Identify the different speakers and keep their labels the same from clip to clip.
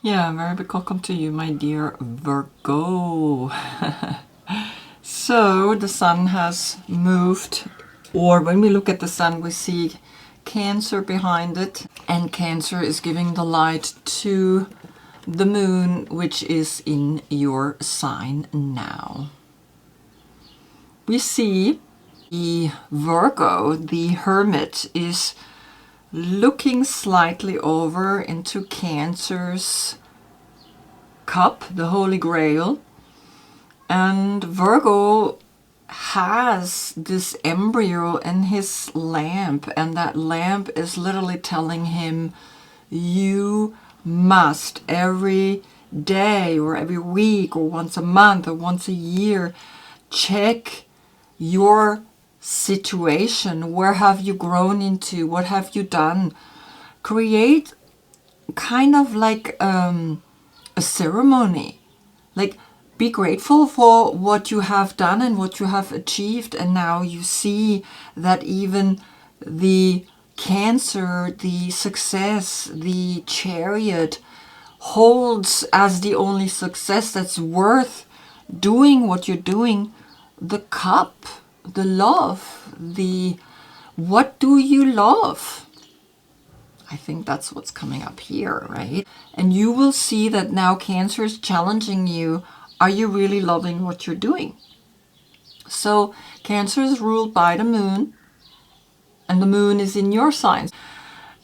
Speaker 1: Yeah, very big welcome to you, my dear Virgo. So the sun has moved, or when we look at the sun, we see Cancer behind it, and Cancer is giving the light to the moon, which is in your sign now. We see the Virgo, the Hermit, is looking slightly over into Cancer's cup, the Holy Grail. And Virgo has this embryo in his lamp, and that lamp is literally telling him, you must every day or every week or once a month or once a year check your situation. Where have you grown into? What have you done? Create kind of like a ceremony. Like, be grateful for what you have done and what you have achieved. And now you see that even the Cancer, the success, the Chariot holds as the only success that's worth doing what you're doing, the cup, the love, the what do you love? I think that's what's coming up here, right? And you will see that now Cancer is challenging you. Are you really loving what you're doing? So Cancer is ruled by the moon, and the moon is in your sign.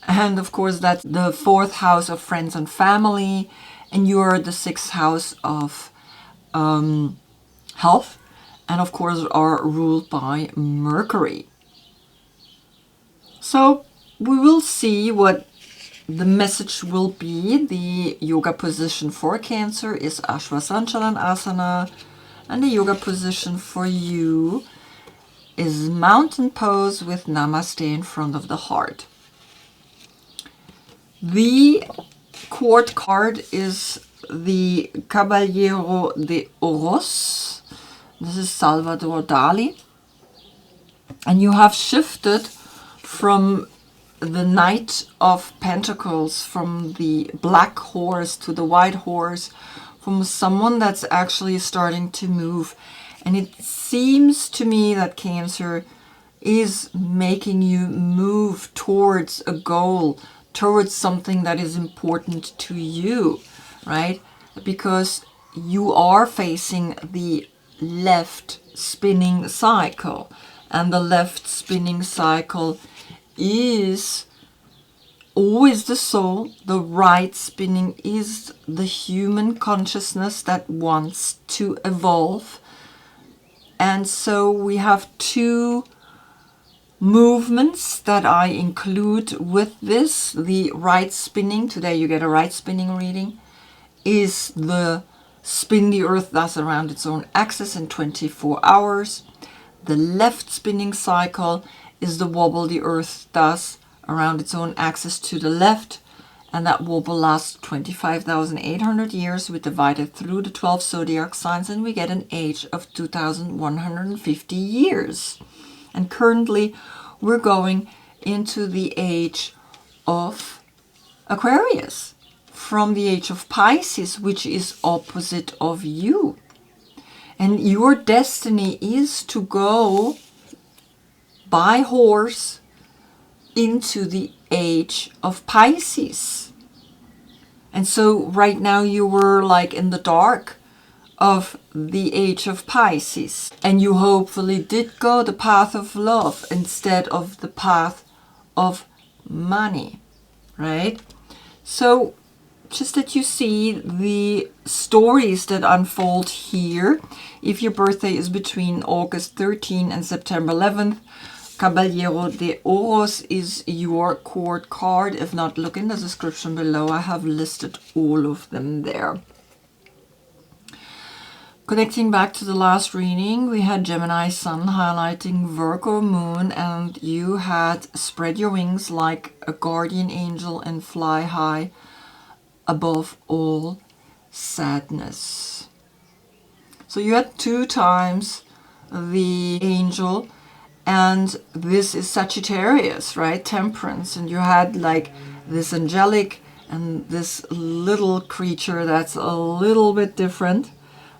Speaker 1: And of course, that's the 4th house of friends and family, and you're the 6th house of health, and of course are ruled by Mercury. So we will see what the message will be. The yoga position for Cancer is Asana, and the yoga position for you is mountain pose with Namaste in front of the heart. The court card is the Caballero de Oros. This is Salvador Dali. And you have shifted from the Knight of Pentacles, from the black horse to the white horse, from someone that's actually starting to move. And it seems to me that Cancer is making you move towards a goal, towards something that is important to you, right? Because you are facing the left spinning cycle, and the left spinning cycle is always the soul. The right spinning is the human consciousness that wants to evolve. And so we have two movements that I include with this. The right spinning, today you get a right spinning reading, is the spin the earth thus around its own axis in 24 hours. The left spinning cycle is the wobble the earth does around its own axis to the left, and that wobble lasts 25,800 years. We divide it through the 12 zodiac signs, and we get an age of 2,150 years. And currently, we're going into the age of Aquarius, from the age of Pisces, which is opposite of you. And your destiny is to go by horse into the age of Pisces. And so right now you were like in the dark of the age of Pisces, and you hopefully did go the path of love instead of the path of money, right? So just that you see the stories that unfold here. If your birthday is between August 13 and September 11th, Caballero de Oros is your court card. If not, look in the description below. I have listed all of them there. Connecting back to the last reading, we had Gemini Sun highlighting Virgo Moon, and you had spread your wings like a guardian angel and fly high above all sadness. So you had 2 times the angel, and this is Sagittarius, right? Temperance. And you had like this angelic and this little creature that's a little bit different.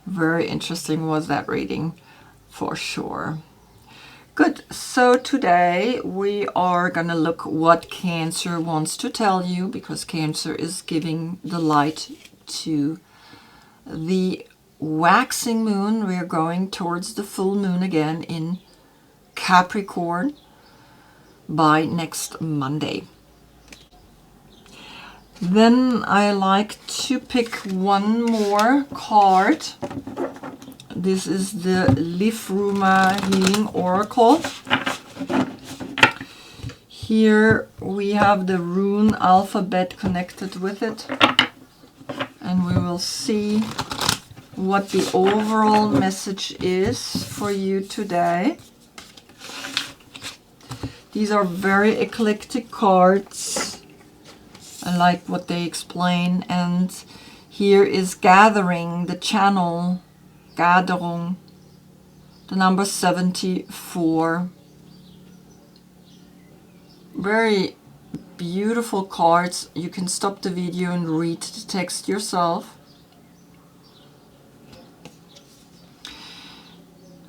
Speaker 1: Very interesting was that reading for sure. Good. So today we are going to look what Cancer wants to tell you, because Cancer is giving the light to the waxing moon. We are going towards the full moon again in Capricorn by next Monday. Then I like to pick one more card. This is the Lifruma Healing Oracle. Here we have the rune alphabet connected with it. And we will see what the overall message is for you today. These are very eclectic cards. I like what they explain. And here is gathering, the channel, Gaderung, the number 74. Very beautiful cards. You can stop the video and read the text yourself.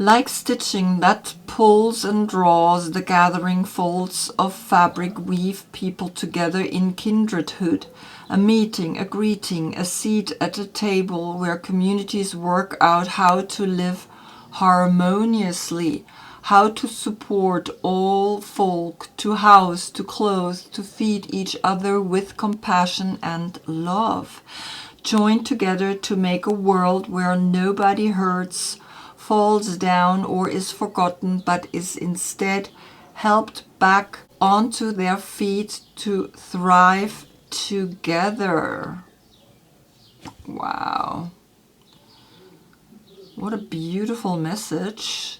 Speaker 1: Like stitching that pulls and draws, the gathering folds of fabric weave people together in kindredhood. A meeting, a greeting, a seat at a table where communities work out how to live harmoniously, how to support all folk, to house, to clothe, to feed each other with compassion and love. Join together to make a world where nobody hurts, falls down, or is forgotten, but is instead helped back onto their feet to thrive together. Wow. What a beautiful message.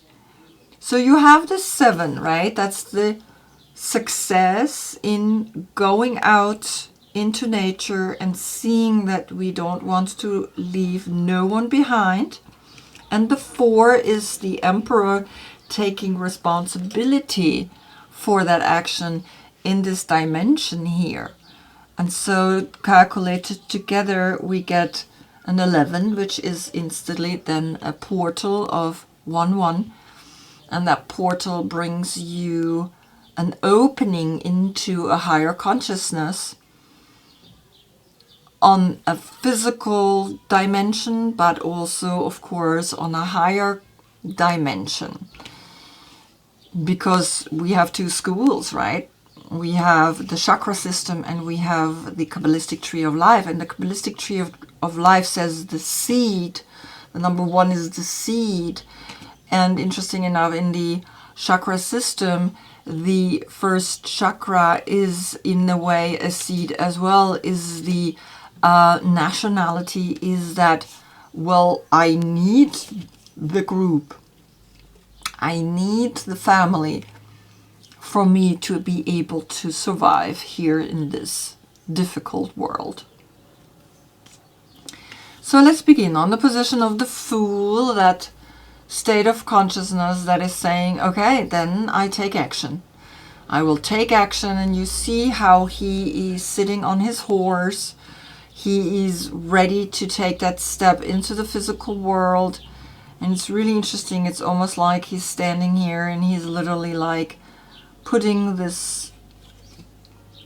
Speaker 1: So you have the 7, right? That's the success in going out into nature and seeing that we don't want to leave no one behind. And the 4 is the Emperor taking responsibility for that action in this dimension here. And so calculated together we get an 11, which is instantly then a portal of 1-1. And that portal brings you an opening into a higher consciousness on a physical dimension, but also, of course, on a higher dimension. Because we have 2 schools, right? We have the chakra system and we have the Kabbalistic tree of life. And the Kabbalistic tree of life says the seed, the number 1 is the seed. And interesting enough, in the chakra system, the first chakra is in a way a seed as well, is the nationality, is that, well, I need the group. I need the family for me to be able to survive here in this difficult world. So let's begin on the position of the Fool, that state of consciousness that is saying, okay, then I take action. I will take action. And you see how he is sitting on his horse. He is ready to take that step into the physical world. And it's really interesting. It's almost like he's standing here and he's literally like putting this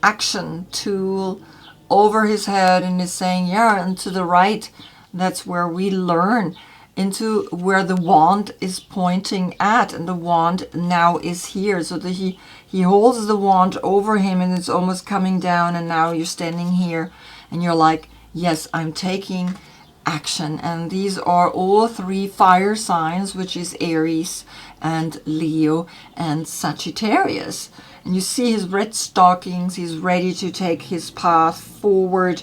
Speaker 1: action tool over his head and is saying, yeah, and to the right, that's where we learn, into where the wand is pointing at, and the wand now is here. So that he holds the wand over him and it's almost coming down, and now you're standing here and you're like, yes, I'm taking action. And these are all 3 fire signs, which is Aries and Leo and Sagittarius. And you see his red stockings, he's ready to take his path forward.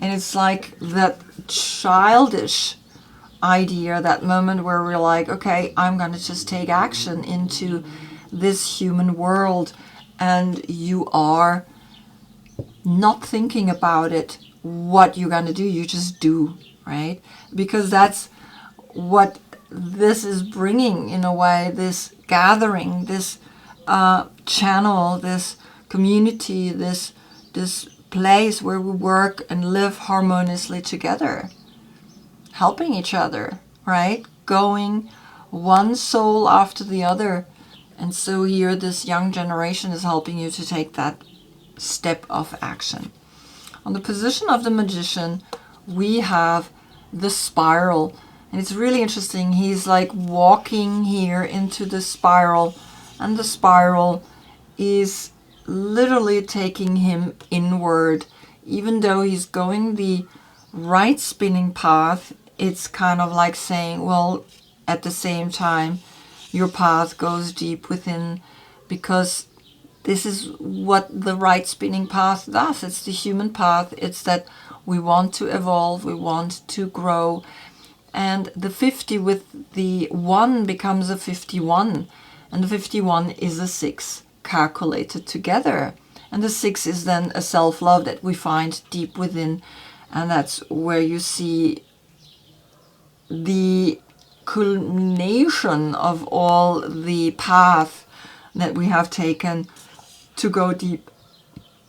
Speaker 1: And it's like that childish idea, that moment where we're like, okay, I'm going to just take action into this human world. And you are not thinking about it, what you're going to do, you just do, right? Because that's what this is bringing, in a way, this gathering, this channel, this community, this place where we work and live harmoniously together, helping each other, right? Going one soul after the other. And so here this young generation is helping you to take that step of action. On the position of the Magician, we have the spiral. And it's really interesting. He's like walking here into the spiral, and the spiral is literally taking him inward. Even though he's going the right spinning path, it's kind of like saying, well, at the same time, your path goes deep within, because this is what the right spinning path does. It's the human path. It's that we want to evolve, we want to grow. And the 50 with the 1 becomes a 51. And the 51 is a 6 calculated together. And the 6 is then a self-love that we find deep within. And that's where you see the culmination of all the path that we have taken to go deep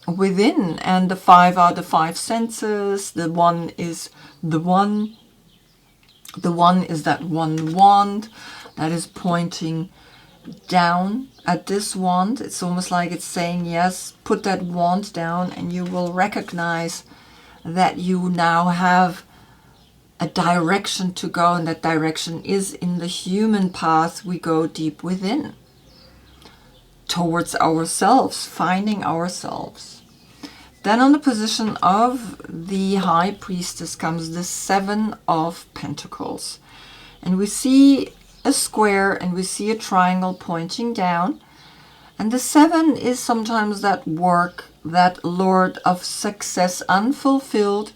Speaker 1: within. And the 5 are the 5 senses. The 1 is the 1. The 1 is that one wand that is pointing down at this wand. It's almost like it's saying, yes, put that wand down and you will recognize that you now have a direction to go, and that direction is in the human path. We go deep within, towards ourselves, finding ourselves. Then on the position of the High Priestess comes the 7 of Pentacles. And we see a square and we see a triangle pointing down. And the 7 is sometimes that work, that Lord of success unfulfilled.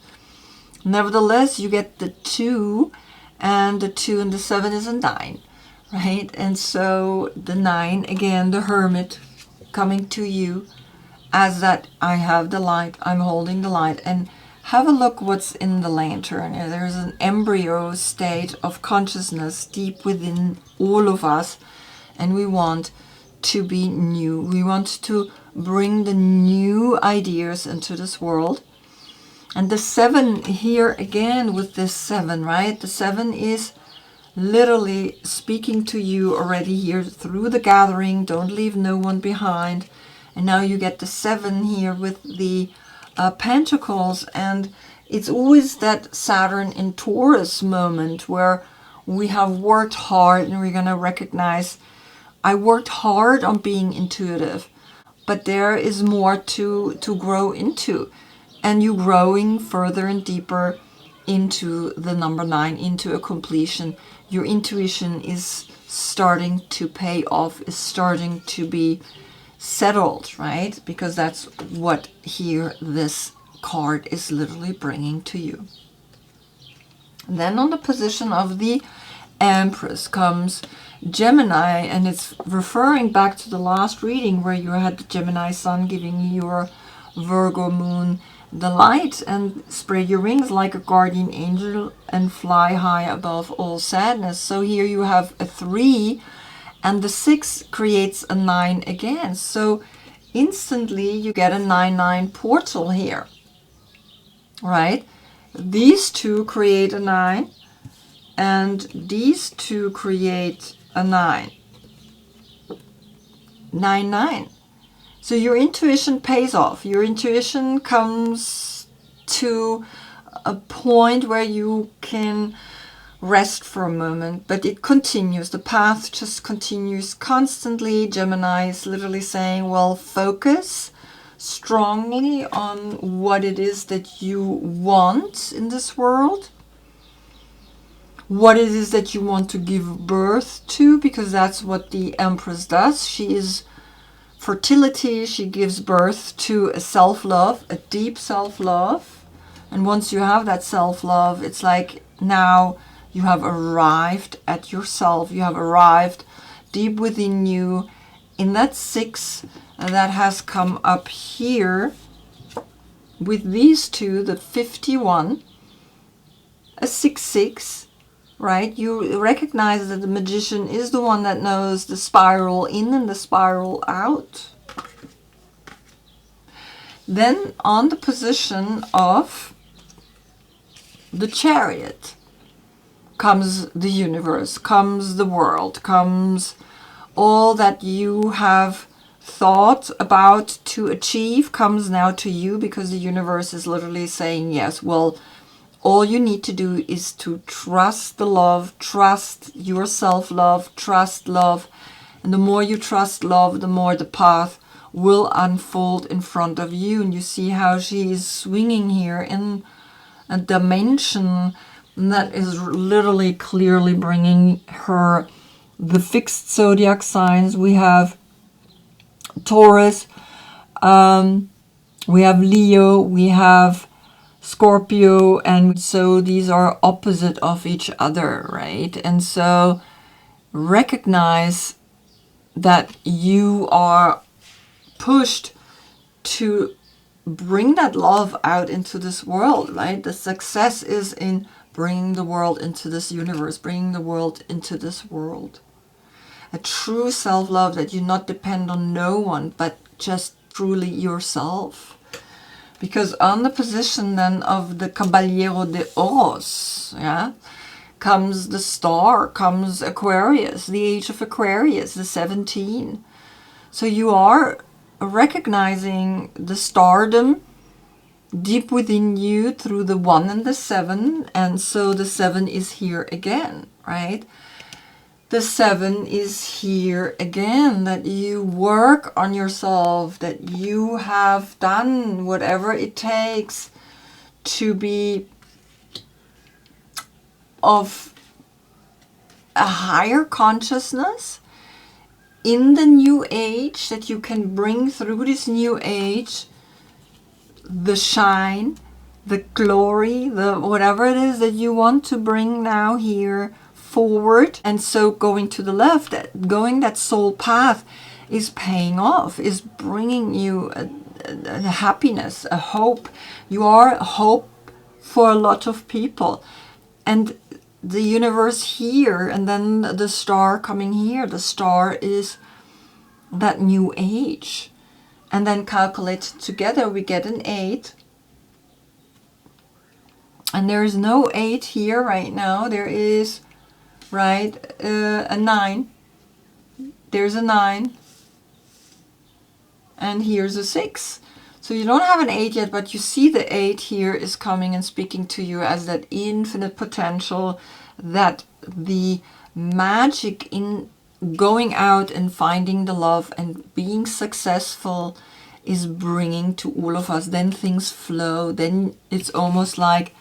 Speaker 1: Nevertheless, you get the 2, and the 2 and the 7 is a 9, right? And so the 9, again, the Hermit coming to you as that I have the light, I'm holding the light. And have a look what's in the lantern. There's an embryo state of consciousness deep within all of us, and we want to be new. We want to bring the new ideas into this world. And the 7 here again with this 7, right? The 7 is literally speaking to you already here through the gathering. Don't leave no one behind. And now you get the 7 here with the Pentacles. And it's always that Saturn in Taurus moment where we have worked hard and we're going to recognize, I worked hard on being intuitive, but there is more to grow into. And you growing further and deeper into the number 9, into a completion. Your intuition is starting to pay off, is starting to be settled, right? Because that's what here this card is literally bringing to you. And then on the position of the Empress comes Gemini, and it's referring back to the last reading where you had the Gemini Sun giving your Virgo Moon the light, and spread your wings like a guardian angel and fly high above all sadness. So here you have a 3, and the 6 creates a 9 again. So instantly you get a 9-9 portal here, right? These 2 create a 9, and these 2 create a 9. 9-9. So your intuition pays off. Your intuition comes to a point where you can rest for a moment, but it continues. The path just continues constantly. Gemini is literally saying, well, focus strongly on what it is that you want in this world, what it is that you want to give birth to, because that's what the Empress does. She is fertility. She gives birth to a self-love, a deep self-love. And once you have that self-love, it's like now you have arrived at yourself. You have arrived deep within you in that 6 that has come up here with these 2, the 51, a 6-6, right? You recognize that the Magician is the one that knows the spiral in and the spiral out. Then on the position of the Chariot comes the universe, comes the world, comes all that you have thought about to achieve comes now to you, because the universe is literally saying, yes, well, all you need to do is to trust the love, trust your self-love, trust love. And the more you trust love, the more the path will unfold in front of you. And you see how she is swinging here in a dimension that is literally clearly bringing her the fixed zodiac signs. We have Taurus, we have Leo, we have Scorpio, and so these are opposite of each other, right? And so recognize that you are pushed to bring that love out into this world, right? The success is in bringing the world into this universe, bringing the world into this world. A true self-love that you not depend on no one, but just truly yourself. Because on the position then of the Caballero de Oros, yeah, comes the star, comes Aquarius, the age of Aquarius, the 17. So you are recognizing the stardom deep within you through the 1 and the 7. And so the 7 is here again, right? The 7 is here again, that you work on yourself, that you have done whatever it takes to be of a higher consciousness in the new age, that you can bring through this new age the shine, the glory, the whatever it is that you want to bring now here forward. And so going to the left, going that soul path is paying off, is bringing you a happiness, a hope. You are hope for a lot of people. And the universe here, and then the star coming here, the star is that new age. And then calculated together, we get an 8. And there is no 8 here right now. There is, right, a 9. There's a 9. And here's a 6. So you don't have an 8 yet, but you see the 8 here is coming and speaking to you as that infinite potential, that the magic in going out and finding the love and being successful is bringing to all of us. Then things flow. Then it's almost like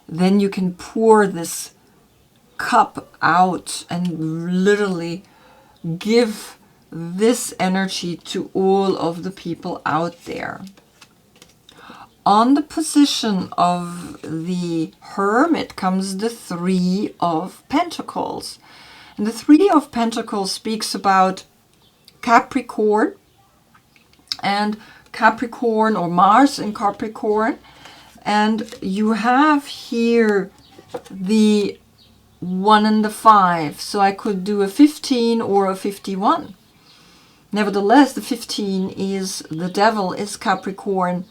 Speaker 1: then you can pour this cup out and literally give this energy to all of the people out there. On the position of the Hermit comes the 3 of Pentacles. And the 3 of Pentacles speaks about Capricorn, and Capricorn, or Mars in Capricorn. And you have here the 1 and the 5. So I could do a 15 or a 51. Nevertheless, the 15 is the devil, is Capricorn,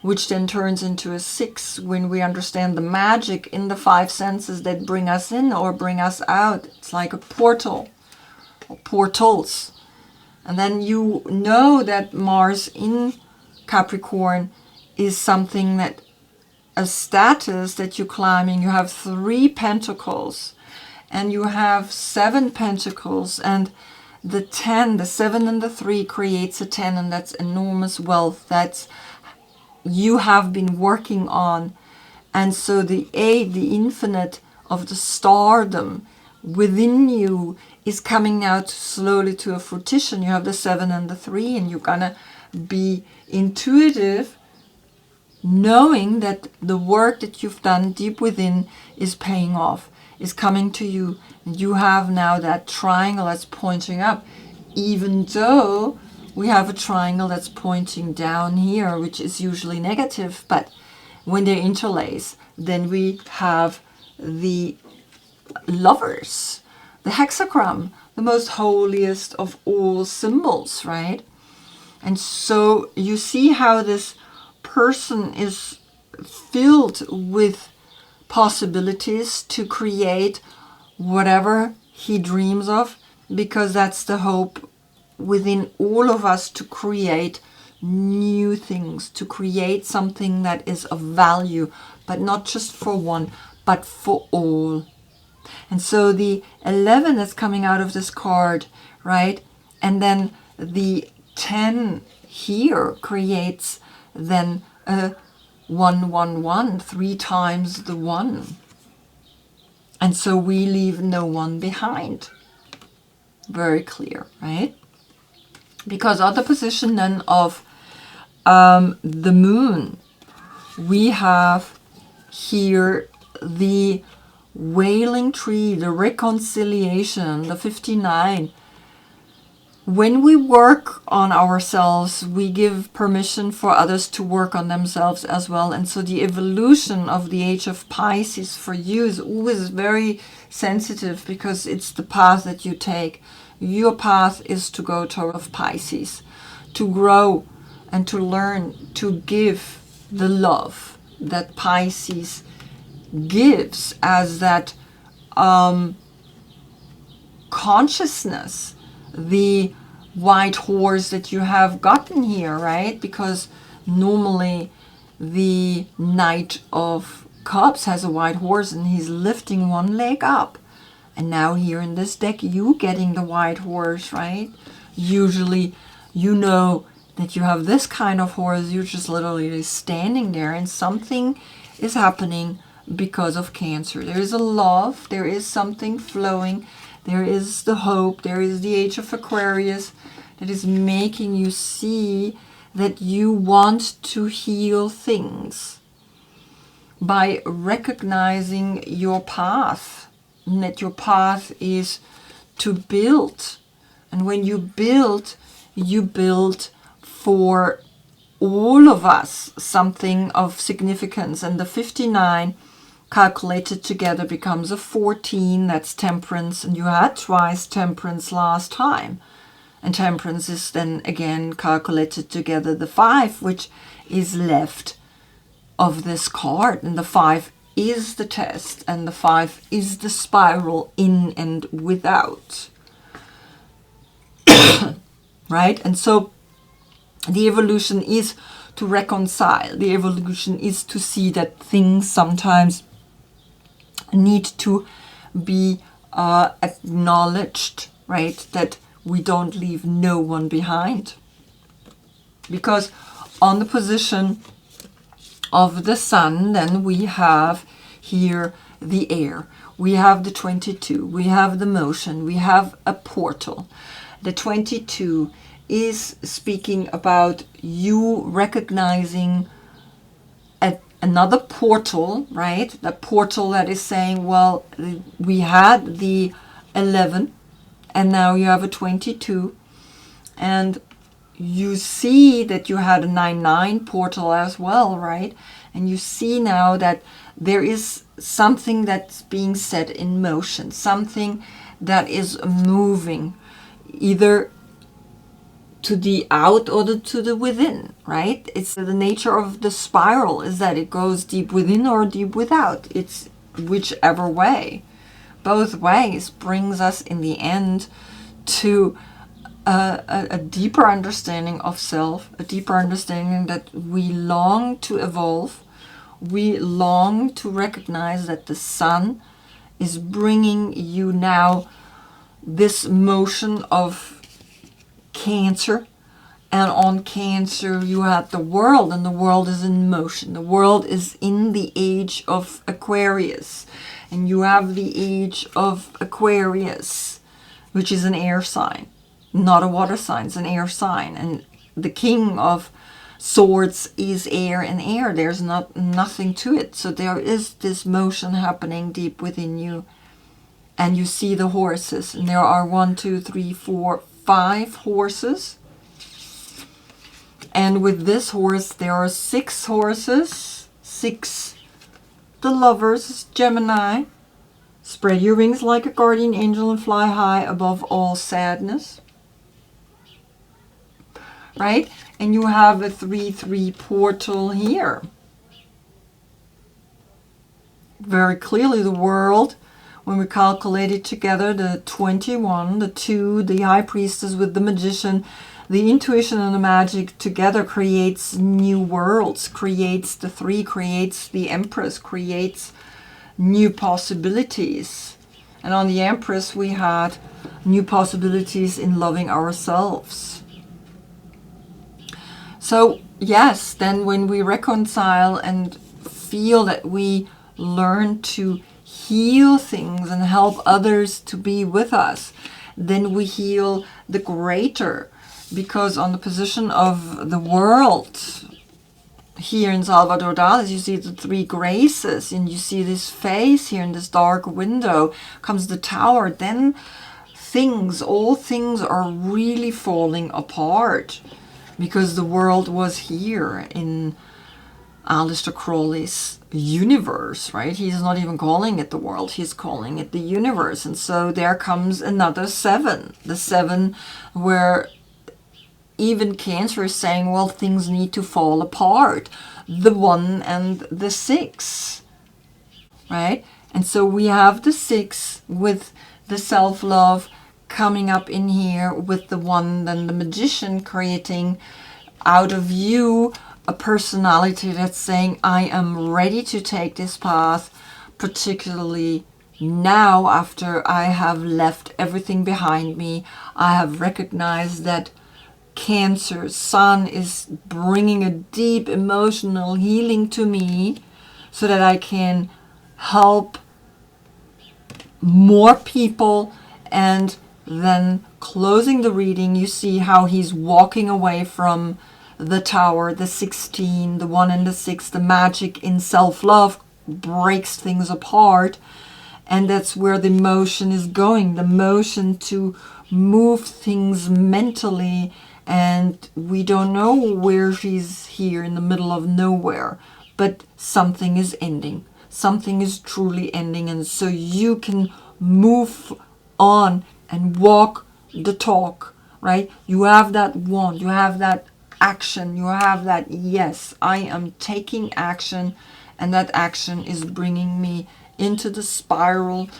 Speaker 1: which then turns into a 6 when we understand the magic in the 5 senses that bring us in or bring us out. It's like a portal, or portals. And then you know that Mars in Capricorn is something that, a status that you're climbing. You have 3 pentacles and you have 7 pentacles, and the 10, the 7 and the 3 creates a 10, and that's enormous wealth. That's you have been working on. And so the 8, the infinite of the stardom within you, is coming out slowly to a fruition. You have the 7 and the 3, and you're gonna be intuitive, knowing that the work that you've done deep within is paying off, is coming to you. And you have now that triangle that's pointing up, even though we have a triangle that's pointing down here, which is usually negative. But when they interlace, then we have the lovers, the hexagram, the most holiest of all symbols, right? And so you see how this person is filled with possibilities to create whatever he dreams of, because that's the hope within all of us, to create new things, to create something that is of value, but not just for one, but for all. And so the 11 that's coming out of this card, right? And then the 10 here creates then a 111, 3 times the 1. And so we leave no one behind. Very clear, right? Because of the position then of the moon, we have here the wailing tree, the reconciliation, the 59. When we work on ourselves, we give permission for others to work on themselves as well. And so the evolution of the age of Pisces for you is always very sensitive, because it's the path that you take. Your path is to go toward Pisces, to grow and to learn to give the love that Pisces gives as that consciousness, the white horse that you have gotten here, right? Because normally the Knight of Cups has a white horse and he's lifting one leg up. And now here in this deck, you getting the white horse, right? Usually, you know that you have this kind of horse, you're just literally standing there, and something is happening because of Cancer. There is a love, there is something flowing, there is the hope, there is the age of Aquarius that is making you see that you want to heal things by recognizing your path, and that your path is to build. And when you build for all of us something of significance. And the 59 calculated together becomes a 14. That's Temperance, and you had twice Temperance last time. And Temperance is then again calculated together the 5, which is left of this card. And the 5 is the test, and the 5 is the spiral in and without. Right? And so the evolution is to reconcile. The evolution is to see that things sometimes need to be acknowledged, right? That we don't leave no one behind. Because on the position of the sun, then we have here the air. We have the 22. We have the motion. We have a portal. The 22 is speaking about you recognizing another portal, right? The portal that is saying, well, we had the 11 and now you have a 22, and you see that you had a 9-9 portal as well, right? And you see now that there is something that's being set in motion, something that is moving either to the out or to the within, right? It's the nature of the spiral is that it goes deep within or deep without. It's whichever way. Both ways brings us in the end to a deeper understanding of self, a deeper understanding that we long to evolve. We long to recognize that the sun is bringing you now this motion of Cancer, and on Cancer you have the world, and the world is in motion. The world is in the age of Aquarius, and you have the age of Aquarius, which is an air sign, not a water sign, it's an air sign. And the King of Swords is air, and air, there's nothing to it. So there is this motion happening deep within you. And you see the horses, and there are 1, 2, 3, 4, 5 horses. And with this horse, there are 6 horses. 6, the Lovers, Gemini. Spread your wings like a guardian angel and fly high above all sadness. right? And you have a 3-3 portal here. Very clearly the world, when we calculate it together, the 21, the 2, the High Priestess with the Magician, the intuition and the magic together creates new worlds, creates the 3, creates the Empress, creates new possibilities. And on the Empress we had new possibilities in loving ourselves. So yes, then when we reconcile and feel that we learn to heal things and help others to be with us, then we heal the greater. Because on the position of the world here in Salvador Dali, you see the 3 graces, and you see this face here in this dark window, comes the Tower, then all things are really falling apart. Because the world was here in Aleister Crowley's universe, right? He's not even calling it the world, he's calling it the universe. And so there comes another 7. The 7 where even Cancer is saying, well, things need to fall apart. The 1 and the 6, right? And so we have the 6 with the self-love coming up in here, with the 1, then the Magician creating out of you a personality that's saying, I am ready to take this path, particularly now after I have left everything behind me. I have recognized that Cancer Sun is bringing a deep emotional healing to me so that I can help more people. And then closing the reading, you see how he's walking away from the Tower, the 16, the 1 and the 6, the magic in self-love breaks things apart. And that's where the motion is going, the motion to move things mentally. And we don't know where she's here in the middle of nowhere, but something is ending. Something is truly ending. And so you can move on and walk the talk, right? You have that wand, you have that action, you have that, yes, I am taking action, and that action is bringing me into the spiral.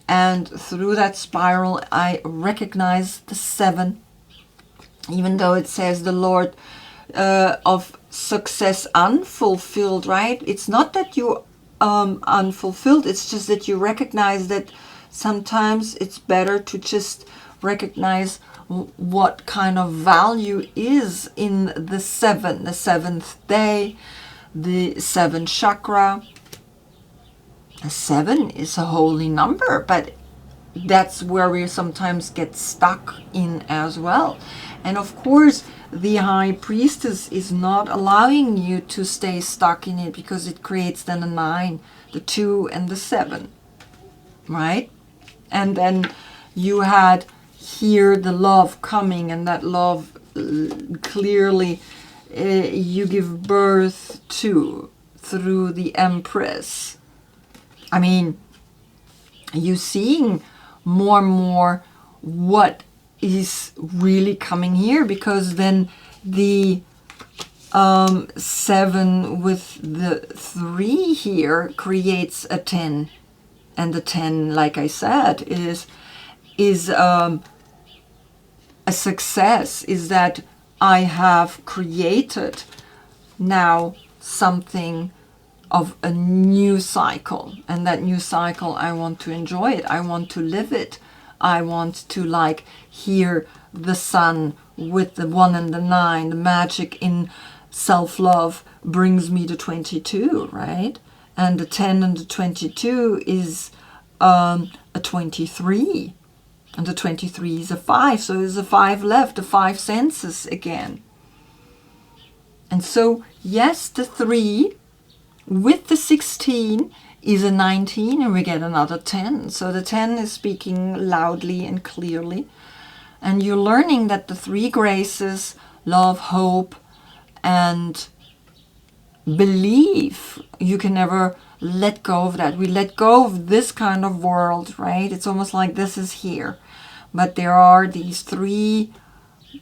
Speaker 1: And through that spiral, I recognize the 7, even though it says the Lord of success unfulfilled, right? It's not that you unfulfilled, it's just that you recognize that sometimes it's better to just recognize what kind of value is in the 7, the 7th day, the 7th chakra. 7 is a holy number, but that's where we sometimes get stuck in as well. And of course, the High Priestess is not allowing you to stay stuck in it, because it creates then a 9, the 2 and the 7, right? And then you had here the love coming, and that love clearly you give birth to through the Empress. I mean, you seeing more and more what is really coming here, because then the 7 with the 3 here creates a 10, and the 10, like I said, is a success, is that I have created now something of a new cycle, and that new cycle, I want to enjoy it, I want to live it, I want to like hear the sun with the 1 and the 9, the magic in self-love brings me to 22, right? And the 10 and the 22 is a 23, and the 23 is a 5, so there's a 5 left, the 5 senses again. And so yes, the 3 with the 16 is a 19, and we get another 10. So the 10 is speaking loudly and clearly. And you're learning that the 3 graces, love, hope, and belief, you can never let go of that. We let go of this kind of world, right? It's almost like this is here. But there are these 3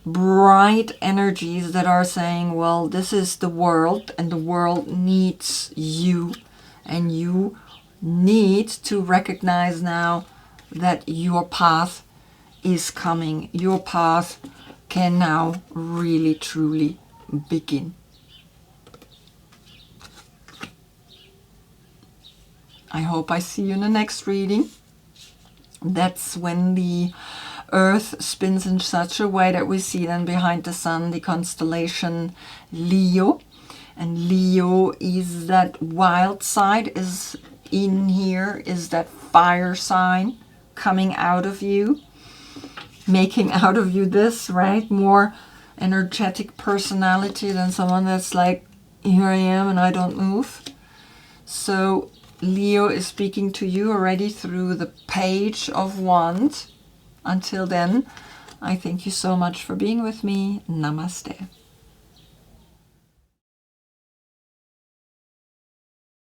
Speaker 1: bright energies that are saying, well, this is the world and the world needs you, and you need to recognize now that your path is coming. Your path can now really truly begin. I hope I see you in the next reading. That's when the Earth spins in such a way that we see then behind the sun the constellation Leo. And Leo is that wild side, is in here, is that fire sign coming out of you, making out of you this, right? More energetic personality than someone that's like, here I am and I don't move. So Leo is speaking to you already through the Page of Wands. Until then, I thank you so much for being with me. Namaste.